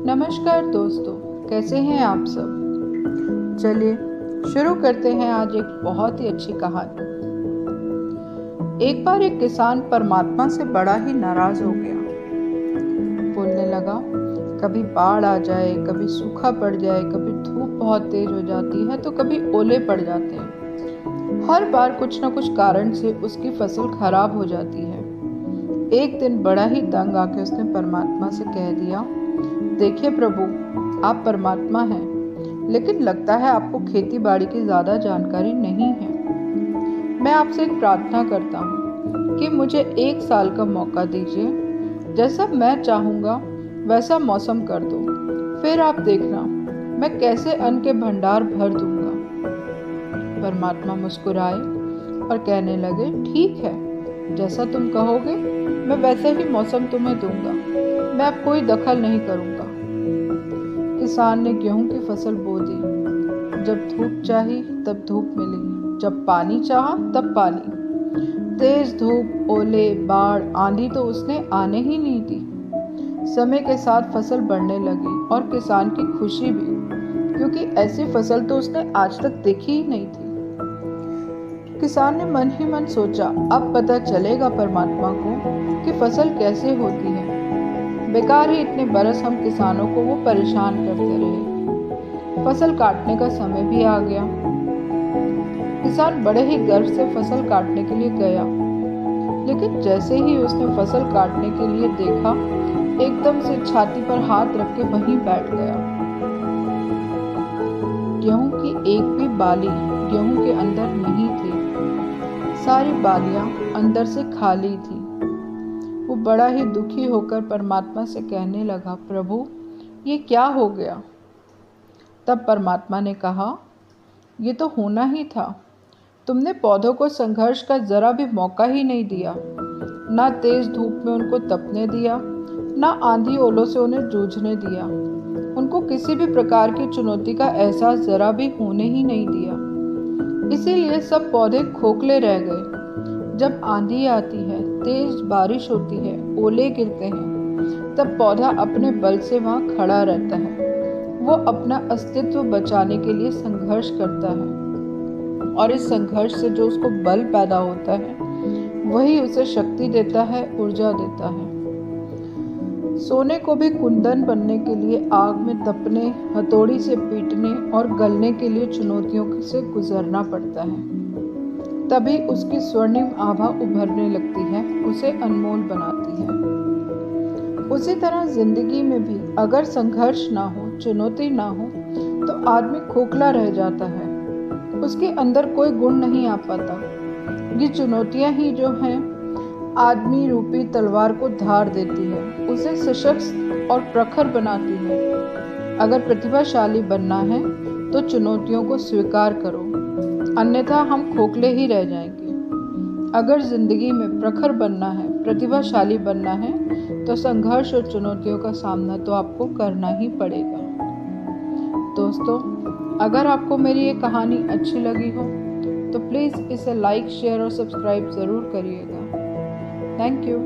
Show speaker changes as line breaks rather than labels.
नमस्कार दोस्तों, कैसे हैं आप सब। चलिए शुरू करते हैं आज एक बहुत ही अच्छी कहानी। एक बार एक किसान परमात्मा से बड़ा ही नाराज हो गया। बोलने लगा, कभी बाढ़ आ जाए, कभी सूखा पड़ जाए, कभी धूप बहुत तेज हो जाती है तो कभी ओले पड़ जाते हैं। हर बार कुछ न कुछ कारण से उसकी फसल खराब हो जाती है। एक दिन बड़ा ही तंग आके उसने परमात्मा से कह दिया, देखिए प्रभु, आप परमात्मा हैं, लेकिन लगता है आपको खेती बाड़ी की ज्यादा जानकारी नहीं है। मैं आपसे एक प्रार्थना करता हूँ कि मुझे 1 साल का मौका दीजिए। जैसा मैं चाहूँगा वैसा मौसम कर दो, फिर आप देखना मैं कैसे अन्न के भंडार भर दूंगा। परमात्मा मुस्कुराए और कहने लगे, ठीक है, जैसा तुम कहोगे मैं वैसा ही मौसम तुम्हें दूंगा। मैं अब कोई दखल नहीं करूंगा। किसान ने गेहूं की फसल बो दी। जब धूप चाही तब धूप मिली, जब पानी चाहा तब पानी। तेज धूप, ओले, बाढ़, आंधी तो उसने आने ही नहीं दी। समय के साथ फसल बढ़ने लगी और किसान की खुशी भी, क्योंकि ऐसी फसल तो उसने आज तक देखी ही नहीं थी। किसान ने मन ही मन सोचा, अब पता चलेगा परमात्मा को कि फसल कैसे होती है। बेकार ही इतने बरस हम किसानों को वो परेशान करते रहे। फसल काटने का समय भी आ गया। किसान बड़े ही गर्व से फसल काटने के लिए गया, लेकिन जैसे ही उसने फसल काटने के लिए देखा, एकदम से छाती पर हाथ रख के वहीं बैठ गया। गेहूं की एक भी बाली गेहूं के अंदर नहीं थी। सारी बालियां अंदर से खाली थी। वो बड़ा ही दुखी होकर परमात्मा से कहने लगा, प्रभु, ये क्या हो गया। तब परमात्मा ने कहा, ये तो होना ही था। तुमने पौधों को संघर्ष का जरा भी मौका ही नहीं दिया। ना तेज धूप में उनको तपने दिया, ना आंधी ओलों से उन्हें जूझने दिया। उनको किसी भी प्रकार की चुनौती का एहसास जरा भी होने ही नहीं दिया। इसीलिए सब पौधे खोखले रह गए। जब आंधी आती है, तेज बारिश होती है, ओले गिरते हैं, तब पौधा अपने बल से वहां खड़ा रहता है। वो अपना अस्तित्व बचाने के लिए संघर्ष करता है, और इस संघर्ष से जो उसको बल पैदा होता है, वही उसे शक्ति देता है, ऊर्जा देता है। सोने को भी कुंदन बनने के लिए आग में तपने, हथौड़ी से पीटने और गलने के लिए चुनौतियों से गुजरना पड़ता है। तभी उसकी स्वर्णिम आभा उभरने लगती है, उसे अनमोल बनाती है। उसी तरह जिंदगी में भी अगर संघर्ष ना हो, चुनौती ना हो, तो आदमी खोखला रह जाता है। उसके अंदर कोई गुण नहीं आ पाता। ये चुनौतियां ही जो हैं, आदमी रूपी तलवार को धार देती है, उसे सशक्त और प्रखर बनाती है। अगर प्रतिभाशाली बनना है तो चुनौतियों को स्वीकार करो, अन्यथा हम खोखले ही रह जाएंगे। अगर जिंदगी में प्रखर बनना है, प्रतिभाशाली बनना है, तो संघर्ष और चुनौतियों का सामना तो आपको करना ही पड़ेगा। दोस्तों, अगर आपको मेरी ये कहानी अच्छी लगी हो तो प्लीज़ इसे लाइक, शेयर और सब्सक्राइब ज़रूर करिएगा। Thank you.